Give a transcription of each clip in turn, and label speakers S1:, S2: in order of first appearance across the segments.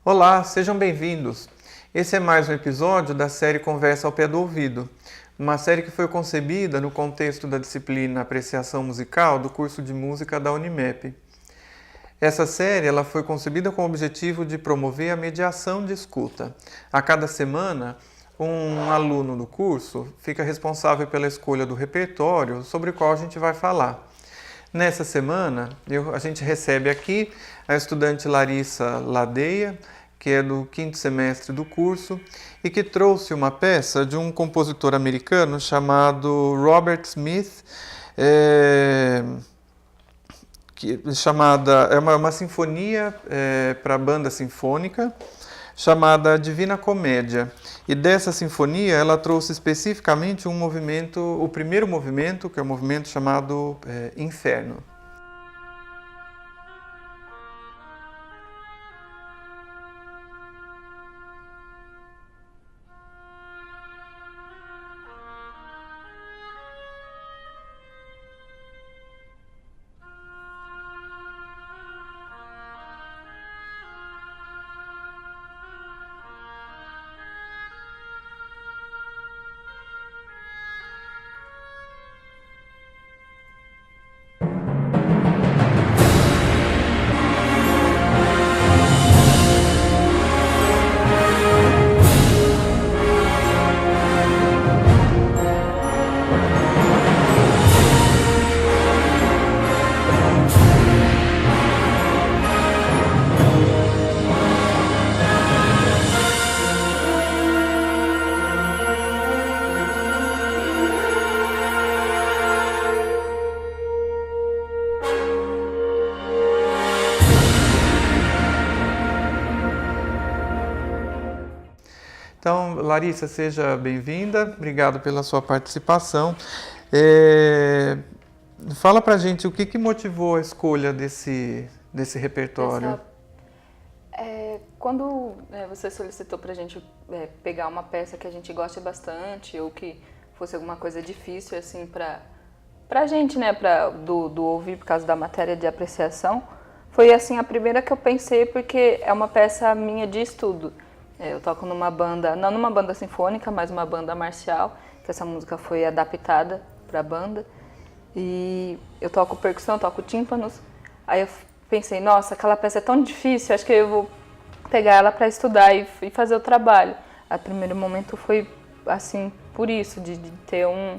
S1: Olá, sejam bem-vindos. Esse é mais um episódio da série Conversa ao Pé do Ouvido, uma série que foi concebida no contexto da disciplina Apreciação Musical do curso de Música da Unimep. Essa série ela foi concebida com o objetivo de promover a mediação de escuta. A cada semana, um aluno do curso fica responsável pela escolha do repertório sobre o qual a gente vai falar. Nessa semana, a gente recebe aqui a estudante Larissa Ladeia, que é do 5º semestre do curso e que trouxe uma peça de um compositor americano chamado Robert Smith, é uma sinfonia para banda sinfônica chamada Divina Comédia. E dessa sinfonia ela trouxe especificamente um movimento, o primeiro movimento, que é o movimento chamado Inferno. Então, Larissa, seja bem-vinda, obrigado pela sua participação. Fala pra gente o que motivou a escolha desse repertório.
S2: Quando você solicitou pra gente pegar uma peça que a gente goste bastante ou que fosse alguma coisa difícil assim pra gente, né, do ouvir por causa da matéria de apreciação, foi assim a primeira que eu pensei porque é uma peça minha de estudo. Eu toco numa banda, não numa banda sinfônica, mas uma banda marcial, que essa música foi adaptada para a banda. E eu toco percussão, toco tímpanos. Aí eu pensei, nossa, aquela peça é tão difícil, acho que eu vou pegar ela para estudar e fazer o trabalho. A primeiro momento foi assim, por isso, de ter um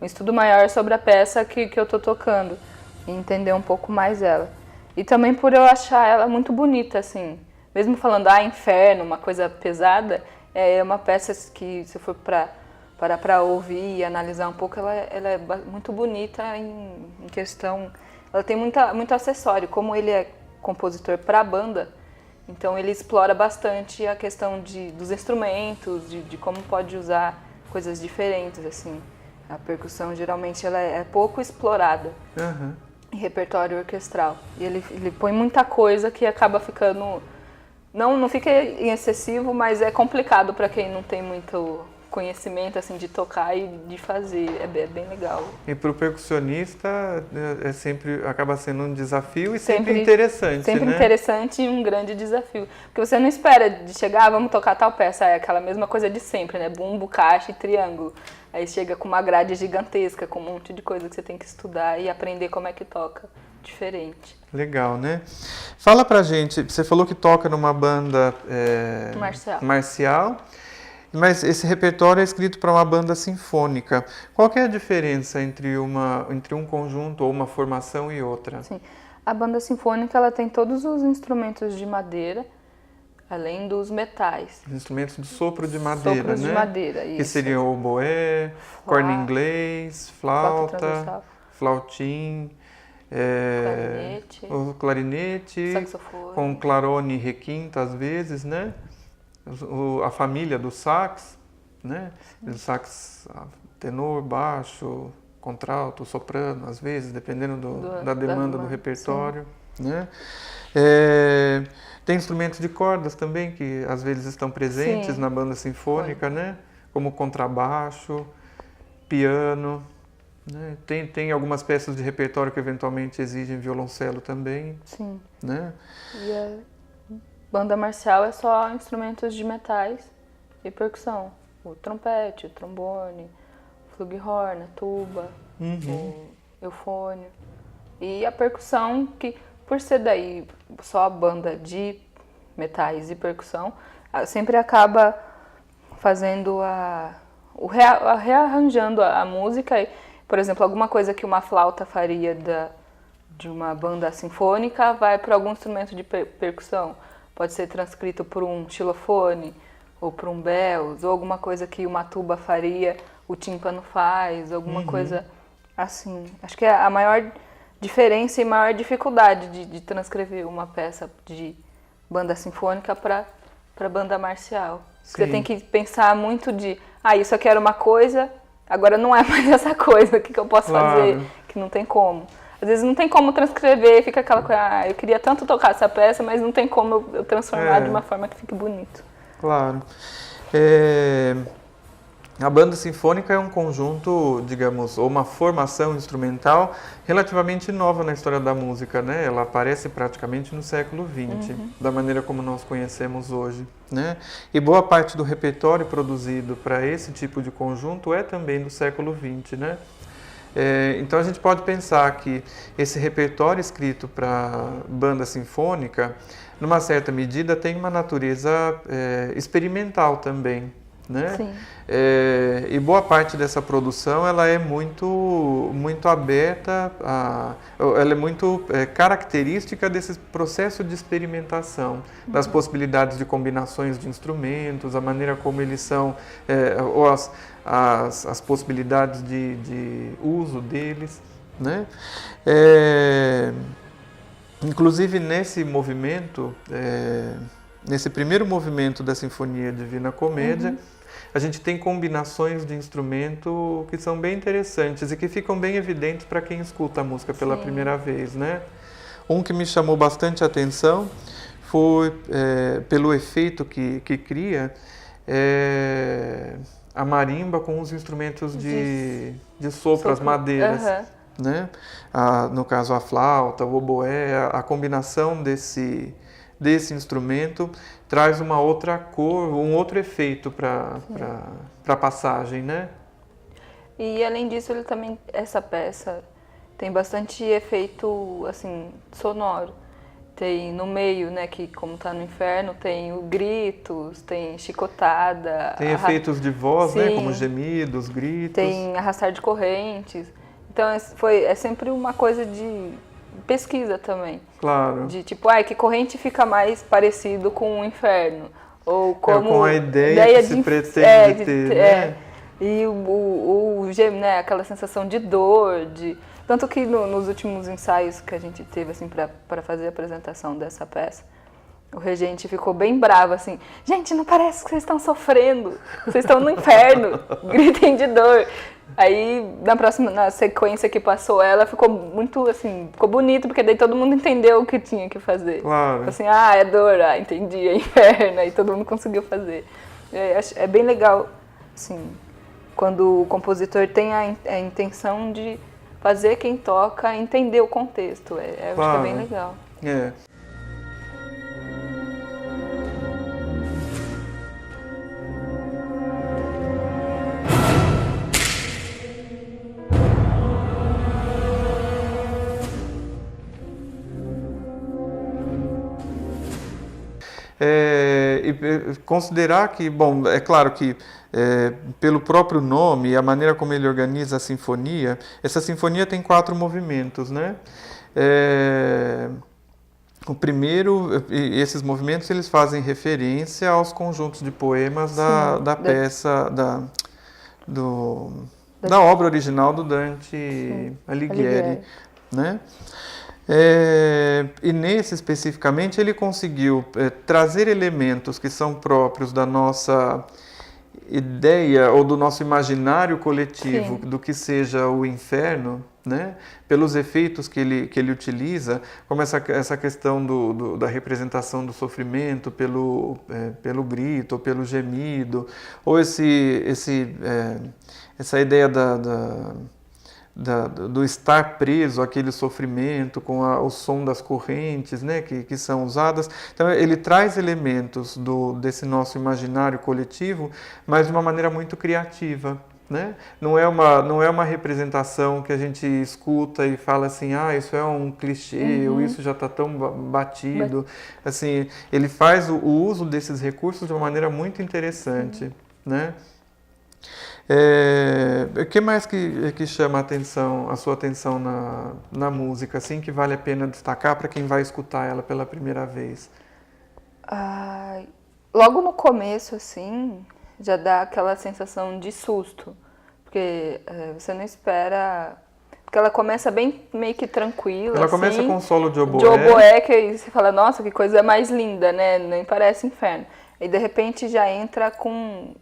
S2: estudo maior sobre a peça que eu tô tocando e entender um pouco mais ela. E também por eu achar ela muito bonita, assim. Mesmo falando, inferno, uma coisa pesada, é uma peça que, se for para ouvir e analisar um pouco, ela é muito bonita em questão... Ela tem muito acessório. Como ele é compositor para a banda, então ele explora bastante a questão dos instrumentos, de como pode usar coisas diferentes, assim. A percussão, geralmente, ela é pouco explorada em repertório orquestral. E ele põe muita coisa que acaba ficando... Não fica em excessivo, mas é complicado para quem não tem muito conhecimento assim, de tocar e de fazer. É bem legal.
S1: E para o percussionista acaba sendo um desafio e sempre interessante,
S2: sempre
S1: né?
S2: Interessante e um grande desafio. Porque você não espera de chegar, vamos tocar tal peça, é aquela mesma coisa de sempre, né? Bumbo, caixa e triângulo. Aí chega com uma grade gigantesca, com um monte de coisa que você tem que estudar e aprender como é que toca. Diferente.
S1: Legal, né? Fala pra gente, você falou que toca numa banda marcial, mas esse repertório é escrito para uma banda sinfônica. Qual que é a diferença entre um conjunto ou uma formação e outra?
S2: Sim, a banda sinfônica ela tem todos os instrumentos de madeira, além dos metais.
S1: Os instrumentos de sopro de madeira,
S2: Sopros
S1: né?
S2: de madeira, isso.
S1: Que seriam o oboé, corno inglês, flauta, flautim... o clarinete,
S2: saxofone,
S1: com clarone e requinta às vezes, né? A família do sax, né? O sax tenor, baixo, contralto, soprano, às vezes, dependendo da demanda do repertório, né? Tem instrumentos de cordas também que às vezes estão presentes na banda sinfônica, né? Como contrabaixo, piano. Né? Tem algumas peças de repertório que eventualmente exigem violoncelo também.
S2: Sim.
S1: Né?
S2: Banda marcial é só instrumentos de metais e percussão. O trompete, o trombone, o flugelhorn, a tuba, o eufônio. E a percussão, que por ser daí só a banda de metais e percussão, sempre acaba fazendo rearranjando a música. Por exemplo, alguma coisa que uma flauta faria de uma banda sinfônica vai para algum instrumento de percussão. Pode ser transcrito por um xilofone, ou por um bells, ou alguma coisa que uma tuba faria, o tímpano faz, alguma coisa assim. Acho que é a maior diferença e maior dificuldade de transcrever uma peça de banda sinfônica para banda marcial. Você tem que pensar muito isso aqui era uma coisa, agora não é mais essa coisa, o que eu posso fazer? Que não tem como. Às vezes não tem como transcrever, fica aquela coisa, eu queria tanto tocar essa peça, mas não tem como eu transformar de uma forma que fique bonito.
S1: Claro. A banda sinfônica é um conjunto, digamos, ou uma formação instrumental relativamente nova na história da música, né? Ela aparece praticamente no século XX, da maneira como nós conhecemos hoje, né? E boa parte do repertório produzido para esse tipo de conjunto é também do século XX, né? Então a gente pode pensar que esse repertório escrito para banda sinfônica, numa certa medida, tem uma natureza experimental também, né?
S2: Sim.
S1: E boa parte dessa produção ela é muito aberta, ela é muito característica desse processo de experimentação, das possibilidades de combinações de instrumentos, a maneira como eles são, ou as possibilidades de uso deles, né? Inclusive nesse movimento, nesse primeiro movimento da Sinfonia Divina Comédia, a gente tem combinações de instrumento que são bem interessantes e que ficam bem evidentes para quem escuta a música pela primeira vez, né? Um que me chamou bastante atenção foi pelo efeito que cria a marimba com os instrumentos de sopro, as madeiras, né? No caso a flauta, o oboé, a combinação desse instrumento traz uma outra cor, um outro efeito para a passagem, né?
S2: E além disso, ele também, essa peça tem bastante efeito assim sonoro. Tem no meio, né, que como tá no inferno, tem o gritos, tem chicotada.
S1: Tem efeitos de voz, né, como gemidos, gritos.
S2: Tem arrastar de correntes. Então é sempre uma coisa de pesquisa também.
S1: Claro.
S2: De tipo, que corrente fica mais parecido com o inferno. Ou como
S1: com a ideia que se pretende ter, né?
S2: E né, aquela sensação de dor, tanto que nos últimos ensaios que a gente teve assim para fazer a apresentação dessa peça, o regente ficou bem bravo assim: gente, não parece que vocês estão sofrendo, vocês estão no inferno, gritem de dor. Aí na sequência que passou ela, ficou muito assim, ficou bonito, porque daí todo mundo entendeu o que tinha que fazer.
S1: Claro.
S2: Assim, é dor, entendi, é inferno, aí todo mundo conseguiu fazer. É bem legal, assim, quando o compositor tem a intenção de fazer quem toca entender o contexto. Claro. Acho que é bem legal.
S1: E considerar que, bom, é claro que pelo próprio nome e a maneira como ele organiza a sinfonia, essa sinfonia tem 4 movimentos, né? O primeiro, esses movimentos, eles fazem referência aos conjuntos de poemas da peça, da obra original do Dante Alighieri, né? E nesse especificamente ele conseguiu trazer elementos que são próprios da nossa ideia ou do nosso imaginário coletivo do que seja o inferno, né? Pelos efeitos que ele utiliza, como essa questão da representação do sofrimento pelo grito, ou pelo gemido, ou essa ideia do estar preso àquele sofrimento, com o som das correntes, né, que são usadas. Então ele traz elementos desse nosso imaginário coletivo, mas de uma maneira muito criativa. Né? Não é uma representação que a gente escuta e fala assim, isso é um clichê, ou isso já está tão batido. Assim, ele faz o uso desses recursos de uma maneira muito interessante. Né? O que mais que chama a sua atenção na música, assim, que vale a pena destacar para quem vai escutar ela pela primeira vez?
S2: Logo no começo, assim, já dá aquela sensação de susto, porque você não espera... Porque ela começa bem meio que tranquila,
S1: Ela
S2: assim,
S1: começa com um solo de oboé.
S2: De oboé, que aí você fala, nossa, que coisa mais linda, né? Nem parece inferno. E de repente já entra com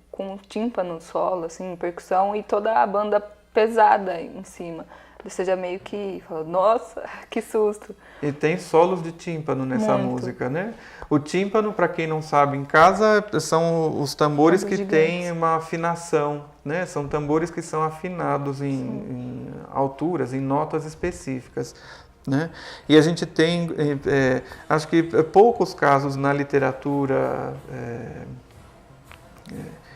S2: tímpano, solo, assim, percussão e toda a banda pesada em cima. Você já meio que fala, nossa, que susto.
S1: E tem solos de tímpano nessa música, né? O tímpano, para quem não sabe, em casa são os tambores que têm uma afinação, né? São tambores que são afinados em alturas, em notas específicas. Né? E a gente tem, acho que poucos casos na literatura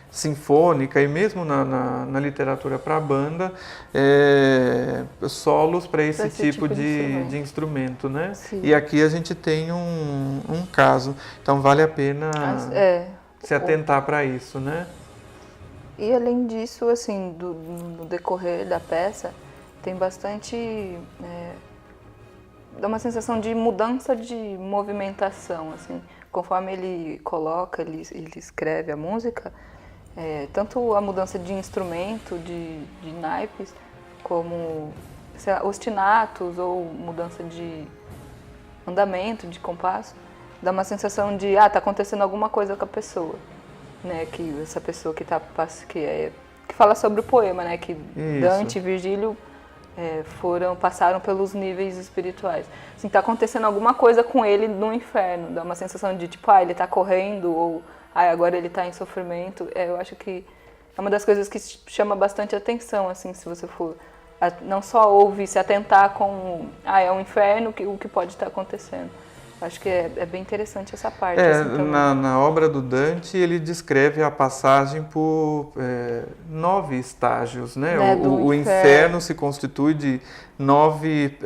S1: sinfônica e mesmo na literatura para banda, solos para esse tipo de instrumento, né? E aqui a gente tem um caso, então vale a pena se atentar para isso, né?
S2: E além disso, assim, no decorrer da peça, tem bastante... dá uma sensação de mudança de movimentação, assim, conforme ele coloca, ele escreve a música, tanto a mudança de instrumento, de naipes, como ostinatos ou mudança de andamento, de compasso, dá uma sensação de, tá acontecendo alguma coisa com a pessoa, né, que essa pessoa que fala sobre o poema, né, que Dante e Virgílio passaram pelos níveis espirituais. Assim, tá acontecendo alguma coisa com ele no inferno, dá uma sensação de tipo, ele tá correndo, ou agora ele tá em sofrimento. Eu acho que é uma das coisas que chama bastante atenção, assim, se você for não só ouvir, se atentar com, é um inferno, o que pode estar acontecendo. Acho que é bem interessante essa parte. Assim,
S1: na obra do Dante, ele descreve a passagem por 9 estágios, né? O inferno se constitui de 9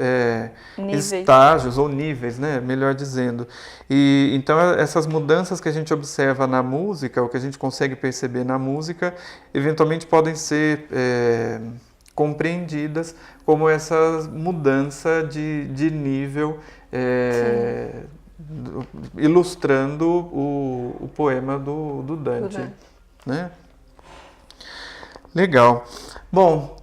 S1: estágios, ou níveis, né? Melhor dizendo. E então, essas mudanças que a gente observa na música, ou que a gente consegue perceber na música, eventualmente podem ser compreendidas como essa mudança de nível, ilustrando o poema do Dante. Né? Legal. Bom,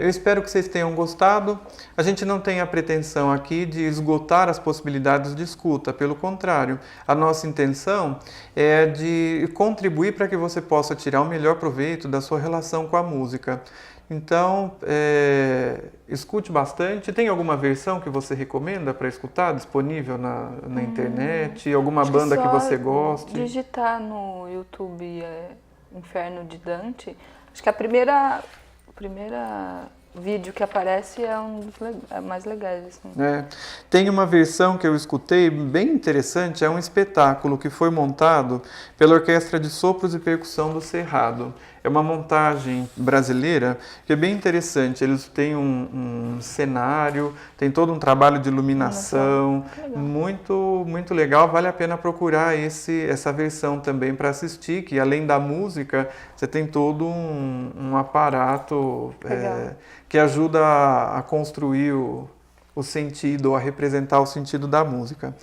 S1: eu espero que vocês tenham gostado. A gente não tem a pretensão aqui de esgotar as possibilidades de escuta, pelo contrário, a nossa intenção é de contribuir para que você possa tirar o melhor proveito da sua relação com a música. Então, escute bastante. Tem alguma versão que você recomenda para escutar, disponível na internet? Alguma banda que você goste?
S2: Digitar no YouTube Inferno de Dante. Acho que a primeira vídeo que aparece é um dos mais legais. Assim.
S1: Tem uma versão que eu escutei bem interessante, é um espetáculo que foi montado pela Orquestra de Sopros e Percussão do Cerrado. É uma montagem brasileira que é bem interessante. Eles têm um cenário, tem todo um trabalho de iluminação, muito, muito legal. Vale a pena procurar essa versão também para assistir, que além da música, você tem todo um aparato que ajuda a construir o sentido, a representar o sentido da música.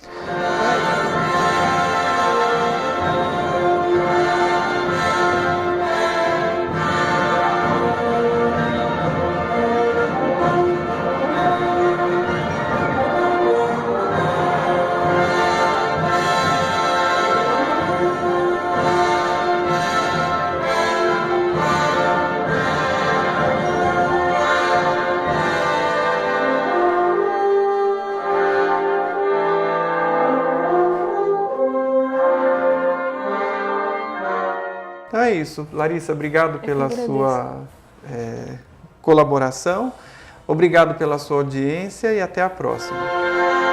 S1: É isso. Larissa, obrigado pela sua colaboração. Obrigado pela sua audiência e até a próxima.